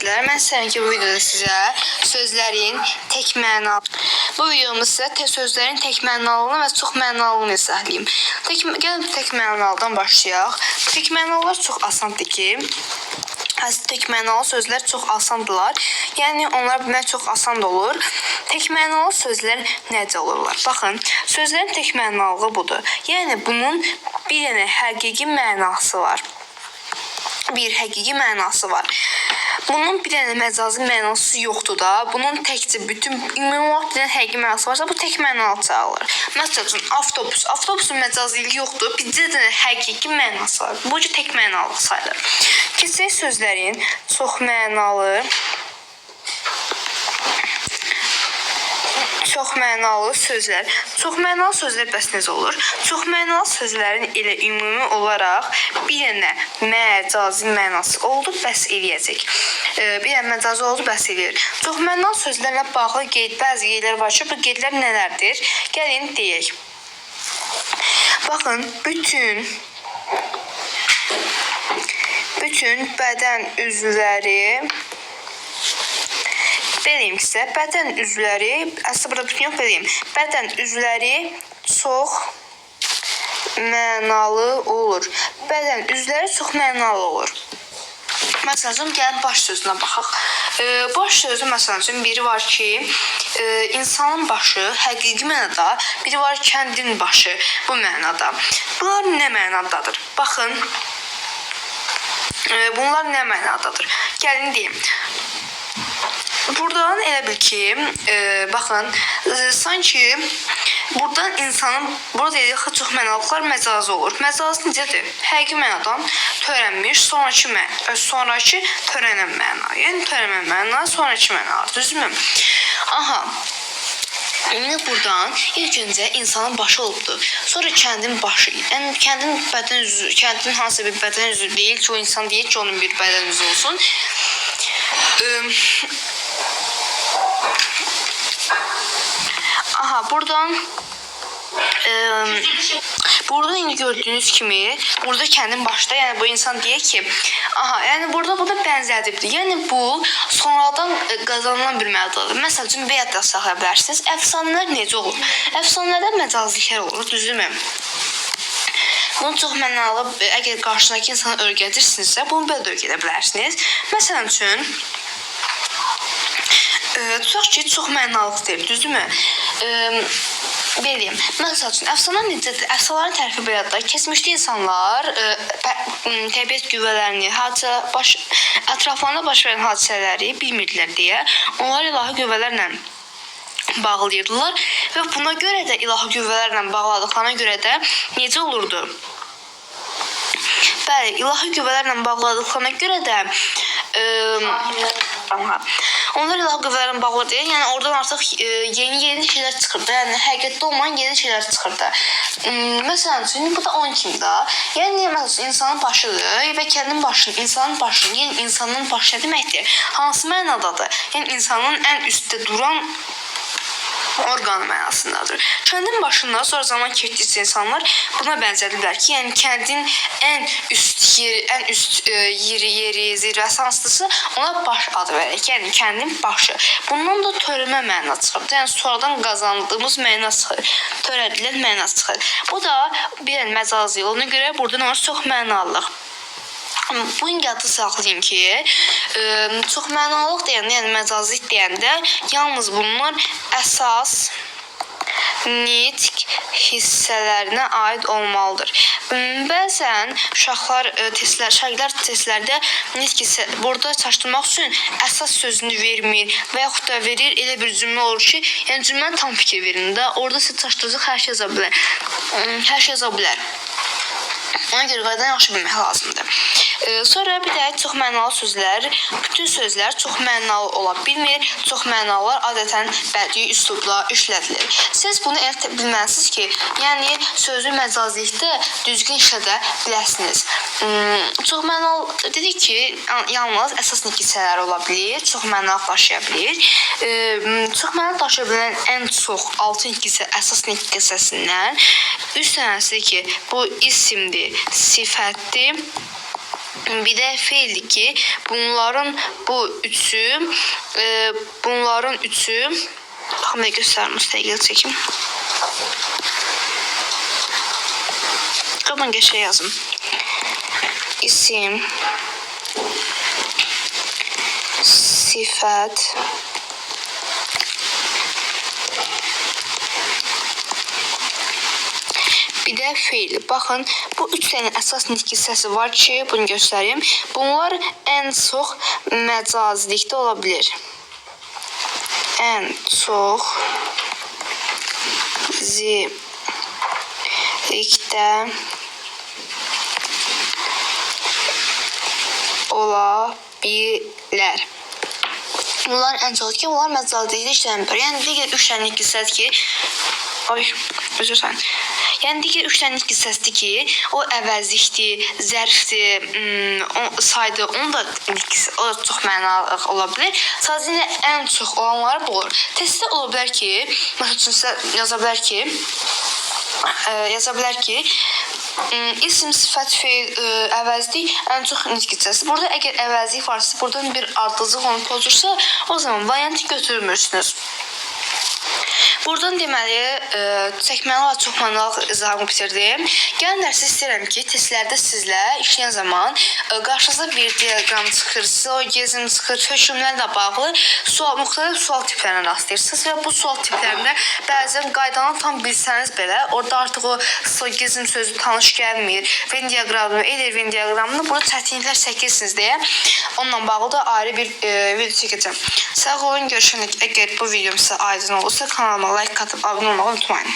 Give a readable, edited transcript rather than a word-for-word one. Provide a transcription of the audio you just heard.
sözlər. Mən istəyirəm ki, bu videoda sizə sözlərin tək mənalı. Bu videomda sizə sözlərin tək mənalılığını və çox mənalılığını izah edeyim. Gəlin tək mənalıdan başlayaq. Tək mənalılar çox asandır ki, tək mənalı sözlər çox asandılar. Yəni onlar bilmək çox asan da olur. Tək mənalı sözlər necə olurlar? Baxın, sözlərin tək mənalığı budur. Yəni bunun bir dənə həqiqi mənası var. Bir həqiqi mənası var. Bunun bir dənə məcazi mənası yoxdur da. Bunun təkcə bütün ümumi olaraq bir dənə həqiqi mənası varsa, bu tək mənalı sayılır. Məsələn, avtobus. Avtobusun məcaziliyi yoxdur. Bir dənə həqiqi mənası var. Bu tək mənalı sayılır. Keçək sözlərin çox mənalı sözlər. Çox mənalı sözlər bəs necə olur? Çox mənalı sözlərin elə ümumi olaraq bir dənə məcazi mənası oldu, bəs eləyəcək. Bir dənə məcazi oldu, bəs eləyir. Çox mənalı sözlərlə bağlı bəzi qeydlər var ki, bu qeydlər nələrdir? Gəlin deyək. Baxın, bütün bədən üzvləri beləyim sizə, bədən üzvləri, əslində burada bütün yox, beləyim. Bədən üzvləri çox mənalı olur. Bədən üzvləri çox mənalı olur. Məsələn, gəlin baş sözünə baxaq. Baş sözü məsələn, biri var ki, insanın başı həqiqi mənada, biri var kəndin başı bu mənada. Bunlar nə mənadadır? Baxın, bunlar nə mənadadır? Gəlin deyim. Buradan elə bil ki, baxın, sanki buradan burada deyirik ki, çox mənalıqlar məcazi olur. Məcazi necədir? Həqiqi mənadan törənmiş, sonraki törənən məna. Yəni, törənən məna, sonraki mənadır, düzdürmü? Aha. İndi buradan ilk öncə insanın başı olubdur. Sonra kəndin başı. Yəni, kəndin hansı bir bədən üzvü deyil ki, o insan deyil ki, onun bir bədən üzvü olsun. Aha, buradan indi gördüyünüz kimi, burada kəndin başda, yəni bu insan deyək ki, aha, yəni burada bənzədibdir. Yəni bu sonradan qazanılan bir mənadır. Məsələn, və yadda saxlaya bilərsiniz. Əfsanələr necə olur? Əfsanələrdə məcaziliklər olur, düzdürmü? Bunu çox mənalı, əgər qarşındakı insanı öyrədirsinizsə, bunu belə də öyrədə bilərsiniz. Məsələn üçün, tutaq ki, çox mənalıqdır, düzdürmü? Beləyim. Məsəl üçün, əfsanələr necədir? Əfsanələrin tərifi belədir. Keçmişdə insanlar təbiət qüvvələrini, ətraflarında baş verən hadisələri bilmirdilər deyə, onları ilahi qüvvələrlə bağlayırdılar və buna görə də, ilahi qüvvələrlə bağladıqlarına görə də necə olurdu? Bəli, ilahi qüvvələrlə bağladıqlarına görə də onlar ilahi qüvvələrin bağlı deyil, yəni oradan artıq yeni şeylər çıxırdı, yəni həqiqətdə olmayan yeni şeylər çıxırdı. Məsələn üçün, bu da onun kimi da, yəni məsələn insanın başıdır və kəndin başını, insanın başını, yəni insanın başı nə deməkdir? Hansı mənadadır? Yəni insanın ən üstdə duran orqanı mənasındadır. Kəndin başında sonra zaman keçdikcə insanlar buna bənzədirlər ki, yəni kəndin ən üst yeri, zirvəsi hansıdırsa ona baş adı verək. Yəni kəndin başı. Bundan da törəmə məna çıxır. Yəni sonradan qazandığımız məna çıxır. Törədilən məna çıxır. Bu da bir məcazi yoluna görə burada nə var? Çox mənalılıq. Bu yadda saxlayın ki, çox mənalılıq deyəndə, yəni məcazilik deyəndə yalnız bunlar əsas nitq hissələrinə aid olmalıdır. Bəzən şagirdlər testlərdə nitq hissə burada çaşdırmaq üçün əsas sözünü vermir və yaxud da verir, elə bir cümlə olur ki, yəni cümləni tam fikir verin də, orada sizə çaşdıracaq hər şey yaza bilər. Ona görə qaydan yaxşı bilmək lazımdır. Sonra bir də çox mənalı sözlər, bütün sözlər çox mənalı ola bilmir. Çox mənalılar adətən bədii üslubla işlədilir. Siz bunu elə bilməlisiniz ki, yəni sözü məcazilikdə düzgün işlədə biləsiniz. Çox mənalı dedik ki, yalnız əsas nitq hissələri ola bilir, çox mənalı daşıya bilir. Çox mənalı daşıya bilən ən çox 6 nitq hissə əsas nitq hissəsindən 3 dənəsi ki, bu isimdir, sifətdir Bir də feildir ki, bunların üçü baxın da göstərim müstəqil çəkim. Qabın qəşəng yazım. İsim, sifət, bir də feil. Baxın, bu 3 dənə əsas nitq hissəsi var ki, bunu göstəreyim. Bunlar ən çox məcazlikdə ola bilir. Ən çox zilikdə ola bilər. Bunlar ən çox ki, bunlar məcazlikdə işlənmir. Yəni digər 3 dənə nitq hissəsi ki, özür dilərim. Yəni digər 3 dənə nitq hissəsidir ki, o əvəzlikdir, zərfdir, saydır, onun da nitqisi, o da çox mənalı ola bilər. Sadəcə ən çox olanları bu olur. Testdə ola bilər ki, məsəl üçün sizə yaza bilər ki, isim, sifət, feil, əvəzlik ən çox nitq hissəsi. Burada əgər əvəzlik varsa, buradan bir ardıcıq onu pozursa, o zaman variantı götürmürsünüz. Buradan deməli, çəkməli və çox mənalı izahımı bitirdim. Gəlin dərsi istəyirəm ki, testlərdə sizlə işləyən zaman qarşınıza bir diaqram çıxır, silogizm çıxır, hökmlərlə bağlı müxtəlif sual tiplərinə rastlayırsınız və bu sual tiplərində bəzən qaydanı tam bilsəniz belə, orada artıq o silogizm sözü tanış gəlmir, Venn diaqramını, Euler-Venn diaqramını burada çətinliklər çəkirsiniz deyə onunla bağlı da ayrı bir video çəkəcəm. Sağ olun, görüşənək. Əgər bu videom sizə aydın olursa kanalıma like atıp abone olmayı unutmayın.